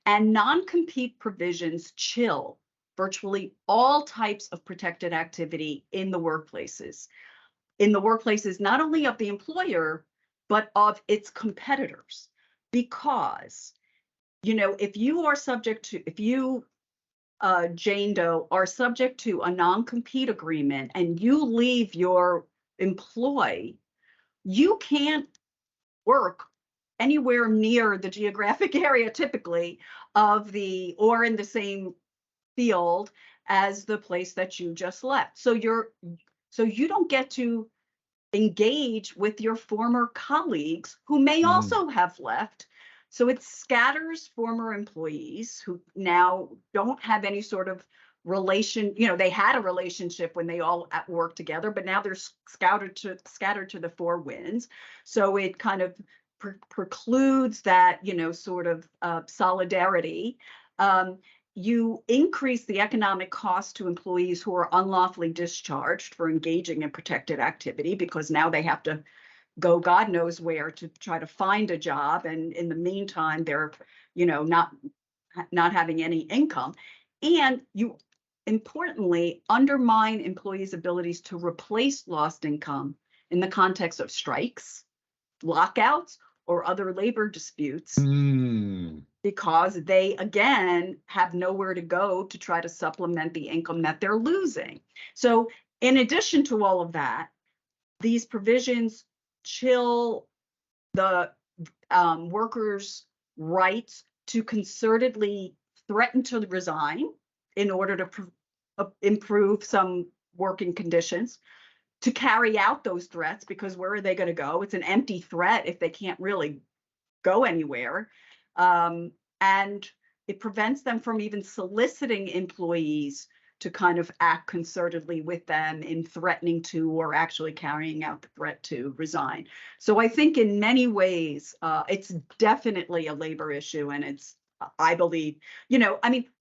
And non-compete provisions chill virtually all types of protected activity in the workplaces. Not only of the employer, but of its competitors. Because, if you Jane Doe, are subject to a non-compete agreement and you leave your employ, you can't work anywhere near the geographic area typically or in the same field as the place that you just left. So you don't get to engage with your former colleagues who may also have left. So it scatters former employees who now don't have any sort of relation. They had a relationship when they all at work together, but now they're scattered to the four winds. So it kind of precludes that, sort of solidarity. You increase the economic cost to employees who are unlawfully discharged for engaging in protected activity because now they have to go God knows where to try to find a job, and in the meantime they're not having any income, and you importantly undermine employees' abilities to replace lost income in the context of strikes, lockouts, or other labor disputes because they again have nowhere to go to try to supplement the income that they're losing. So in addition to all of that, these provisions chill the workers' rights to concertedly threaten to resign in order to improve some working conditions, to carry out those threats, because where are they going to go? It's an empty threat if they can't really go anywhere. And it prevents them from even soliciting employees to kind of act concertedly with them in threatening to or actually carrying out the threat to resign. So I think in many ways, it's definitely a labor issue. And it's, I believe,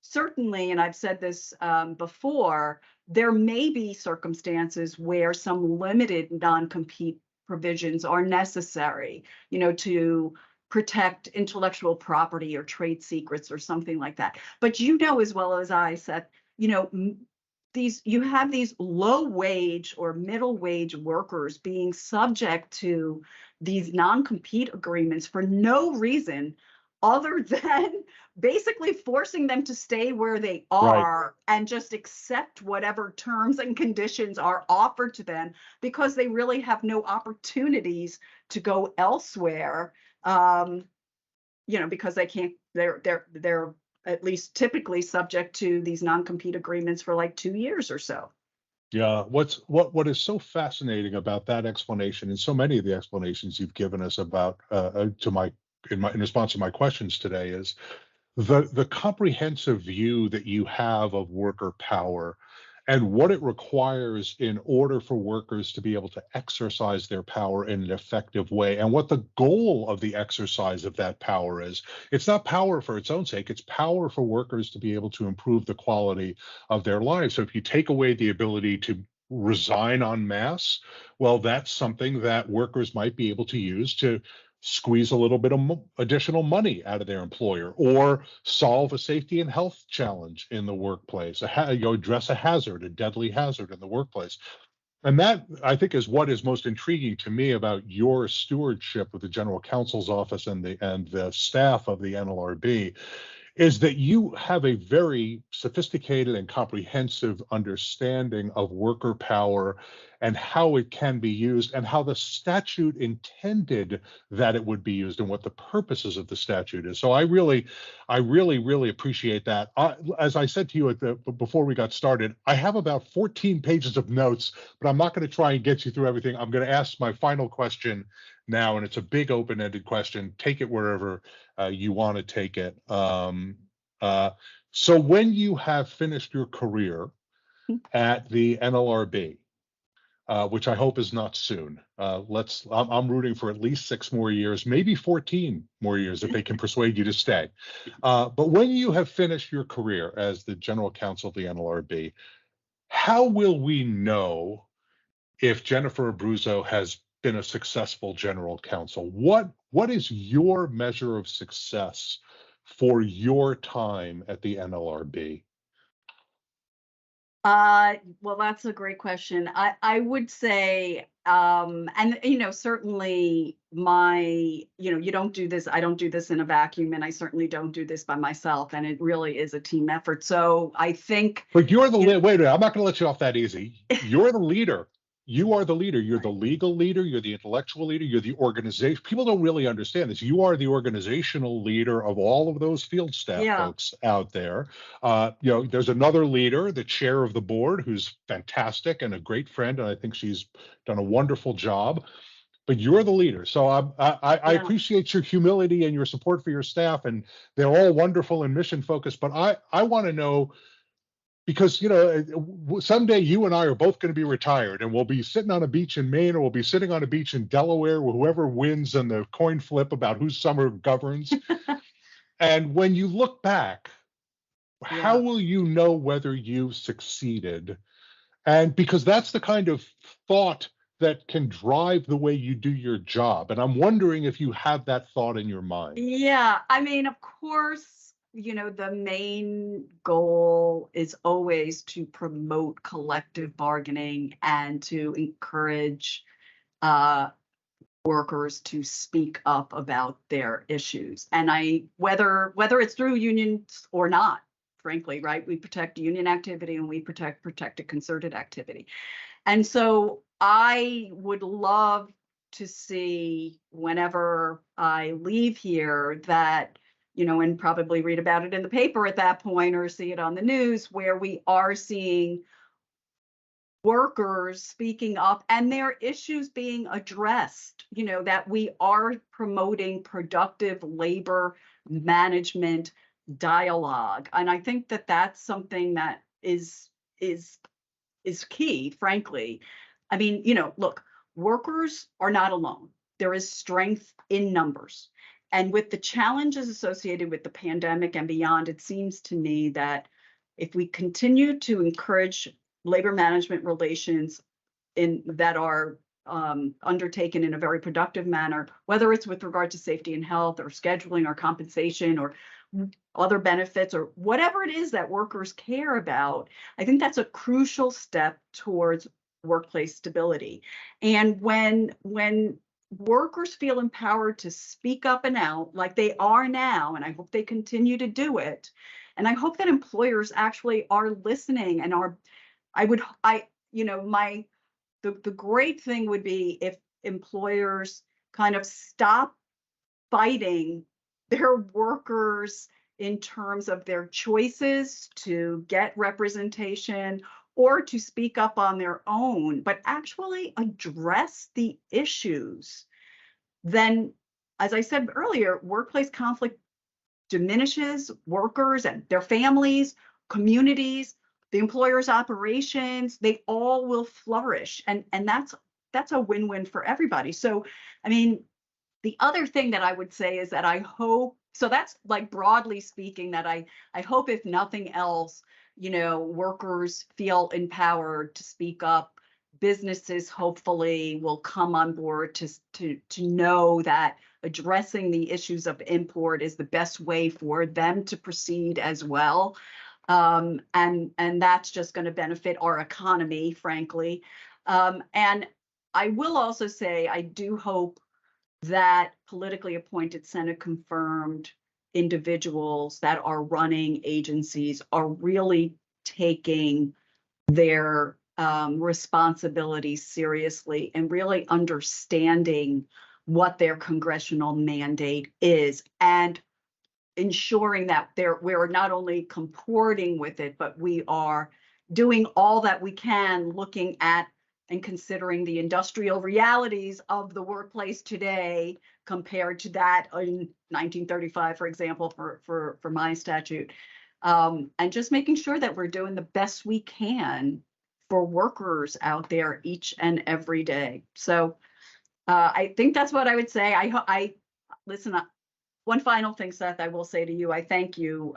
certainly, and I've said this before, there may be circumstances where some limited non-compete provisions are necessary, to protect intellectual property or trade secrets or something like that. But as well as I, Seth, you have these low wage or middle wage workers being subject to these non-compete agreements for no reason other than basically forcing them to stay where they are and just accept whatever terms and conditions are offered to them because they really have no opportunities to go elsewhere. Because they can't, they're at least typically subject to these non-compete agreements for like 2 years or so. Yeah, what is so fascinating about that explanation, and so many of the explanations you've given us about in response to my questions today, is the comprehensive view that you have of worker power and what it requires in order for workers to be able to exercise their power in an effective way, and what the goal of the exercise of that power is. It's not power for its own sake, it's power for workers to be able to improve the quality of their lives. So if you take away the ability to resign en masse, well, that's something that workers might be able to use to squeeze a little bit of additional money out of their employer, or solve a safety and health challenge in the workplace, address a hazard, a deadly hazard in the workplace. And that, I think, is what is most intriguing to me about your stewardship with the General Counsel's office and the staff of the NLRB, is that you have a very sophisticated and comprehensive understanding of worker power and how it can be used, and how the statute intended that it would be used, and what the purposes of the statute is. So I really, really appreciate that. As I said to you before we got started, I have about 14 pages of notes, but I'm not going to try and get you through everything. I'm going to ask my final question now, and it's a big open-ended question. Take it wherever you want to take it. So when you have finished your career at the NLRB, which I hope is not soon, I'm rooting for at least 6 more years, maybe 14 more years if they can persuade you to stay. But when you have finished your career as the General Counsel of the NLRB, how will we know if Jennifer Abruzzo has been a successful General Counsel? What is your measure of success for your time at the NLRB? Well, that's a great question. I would say, and certainly you don't do this, I don't do this in a vacuum, and I certainly don't do this by myself, and it really is a team effort. So I think. But you're the wait a minute, I'm not going to let you off that easy. You're the leader. You are the leader. You're the legal leader. You're the intellectual leader. You're the organization. People don't really understand this. You are the organizational leader of all of those field staff folks out there. There's another leader, the chair of the board, who's fantastic and a great friend, and I think she's done a wonderful job. But you're the leader. So I appreciate your humility and your support for your staff, and they're all wonderful and mission focused. But I want to know, because someday you and I are both going to be retired, and we'll be sitting on a beach in Maine, or we'll be sitting on a beach in Delaware, with whoever wins in the coin flip about whose summer governs. And when you look back, how will you know whether you succeeded? And because that's the kind of thought that can drive the way you do your job. And I'm wondering if you have that thought in your mind. Yeah, I mean, of course, the main goal is always to promote collective bargaining and to encourage workers to speak up about their issues. And whether it's through unions or not, frankly, right? We protect union activity, and we protect protected concerted activity. And so I would love to see, whenever I leave here, that and probably read about it in the paper at that point, or see it on the news, where we are seeing workers speaking up and their issues being addressed, that we are promoting productive labor management dialogue. And I think that that's something that is key, frankly. I mean, look, workers are not alone. There is strength in numbers. And with the challenges associated with the pandemic and beyond, it seems to me that if we continue to encourage labor management relations that are undertaken in a very productive manner, whether it's with regard to safety and health, or scheduling, or compensation, or other benefits, or whatever it is that workers care about, I think that's a crucial step towards workplace stability. And when workers feel empowered to speak up and out like they are now, and I hope they continue to do it, and I hope that employers actually are listening and the great thing would be if employers kind of stop fighting their workers in terms of their choices to get representation or to speak up on their own, but actually address the issues. Then, as I said earlier, workplace conflict diminishes workers and their families, communities, the employer's operations, they all will flourish. And that's a win-win for everybody. So, I mean, the other thing that I would say is that I hope, so that's like broadly speaking, that I hope, if nothing else, workers feel empowered to speak up. Businesses hopefully will come on board to know that addressing the issues of import is the best way for them to proceed as well. And that's just going to benefit our economy, frankly. And I will also say, I do hope that politically appointed Senate confirmed individuals that are running agencies are really taking their responsibilities seriously and really understanding what their congressional mandate is, and ensuring that we're not only comporting with it, but we are doing all that we can, looking at and considering the industrial realities of the workplace today compared to that in 1935, for example, for my statute, and just making sure that we're doing the best we can for workers out there each and every day. So I think that's what I would say. Listen. One final thing, Seth, I will say to you, I thank you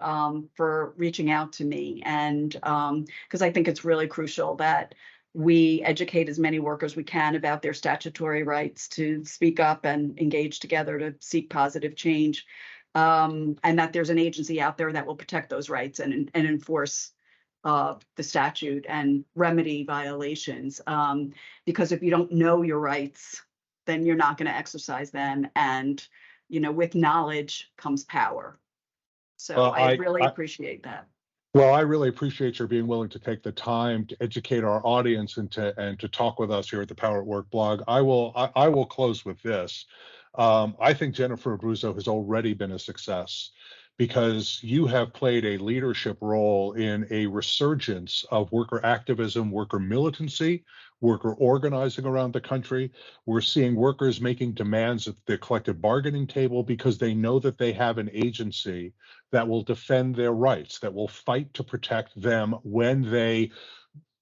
for reaching out to me, and because I think it's really crucial that we educate as many workers we can about their statutory rights to speak up and engage together to seek positive change, and that there's an agency out there that will protect those rights and enforce the statute and remedy violations. Because if you don't know your rights, then you're not going to exercise them, and with knowledge comes power. So I really appreciate that. Well, I really appreciate your being willing to take the time to educate our audience and to talk with us here at the Power at Work blog. I will close with this. I think Jennifer Abruzzo has already been a success because you have played a leadership role in a resurgence of worker activism, worker militancy, worker organizing around the country. We're seeing workers making demands at the collective bargaining table because they know that they have an agency that will defend their rights, that will fight to protect them when they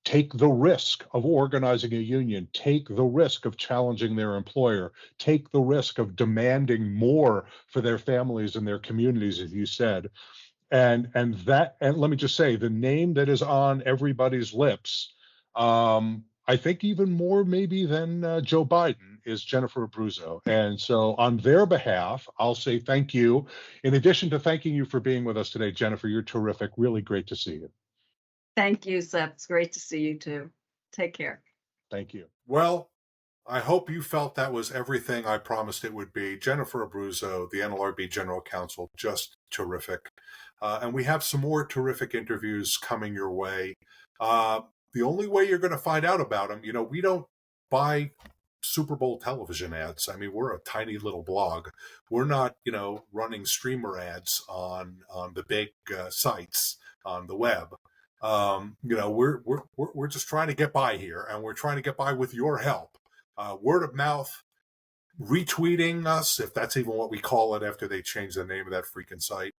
take the risk of organizing a union, take the risk of challenging their employer, take the risk of demanding more for their families and their communities, as you said. And let me just say, the name that is on everybody's lips, I think even more maybe than Joe Biden, is Jennifer Abruzzo. And so on their behalf, I'll say thank you. In addition to thanking you for being with us today, Jennifer, you're terrific. Really great to see you. Thank you, Seth. It's great to see you too. Take care. Thank you. Well, I hope you felt that was everything I promised it would be. Jennifer Abruzzo, the NLRB General Counsel, just terrific. And we have some more terrific interviews coming your way. The only way you're going to find out about them, we don't buy Super Bowl television ads. I mean, we're a tiny little blog. We're not, running streamer ads on the big sites on the web. We're just trying to get by here, and we're trying to get by with your help. Word of mouth, retweeting us, if that's even what we call it after they change the name of that freaking site.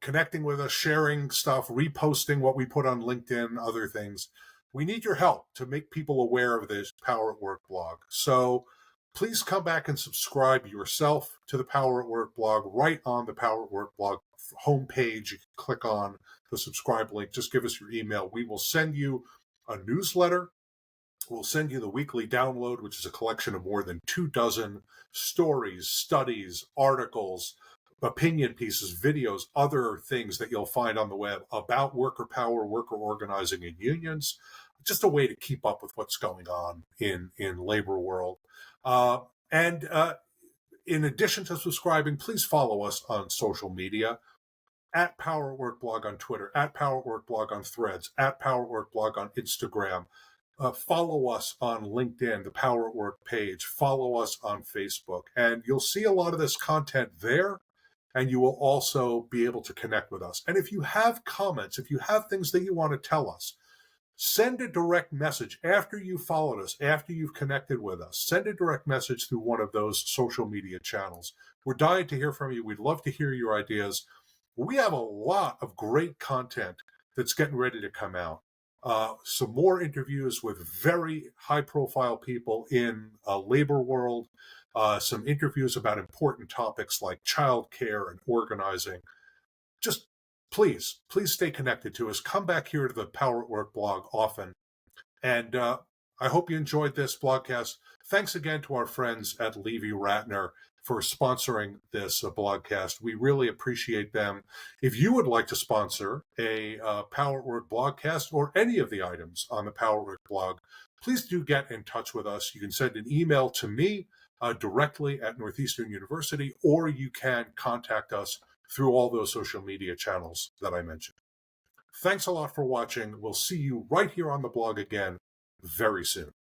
Connecting with us, sharing stuff, reposting what we put on LinkedIn, other things. We need your help to make people aware of this Power at Work blog. So please come back and subscribe yourself to the Power at Work blog right on the Power at Work blog homepage. You can click on the subscribe link. Just give us your email. We will send you a newsletter. We'll send you the weekly download, which is a collection of more than 24 stories, studies, articles, opinion pieces, videos, other things that you'll find on the web about worker power, worker organizing, and unions. Just a way to keep up with what's going on in labor world. And in addition to subscribing, please follow us on social media. At Power at Work blog on Twitter, at Power at Work blog on Threads, at Power at Work blog on Instagram. Follow us on LinkedIn, the Power at Work page. Follow us on Facebook. And you'll see a lot of this content there. And you will also be able to connect with us. And if you have comments, if you have things that you want to tell us, send a direct message after you've followed us, after you've connected with us. Send a direct message through one of those social media channels. We're dying to hear from you. We'd love to hear your ideas. We have a lot of great content that's getting ready to come out. Some more interviews with very high-profile people in labor world, some interviews about important topics like childcare and organizing. Just please stay connected to us. Come back here to the Power at Work blog often. And I hope you enjoyed this blogcast. Thanks again to our friends at Levy Ratner for sponsoring this blogcast. We really appreciate them. If you would like to sponsor a Power at Work blogcast or any of the items on the Power at Work blog, please do get in touch with us. You can send an email to me directly at Northeastern University, or you can contact us through all those social media channels that I mentioned. Thanks a lot for watching. We'll see you right here on the blog again very soon.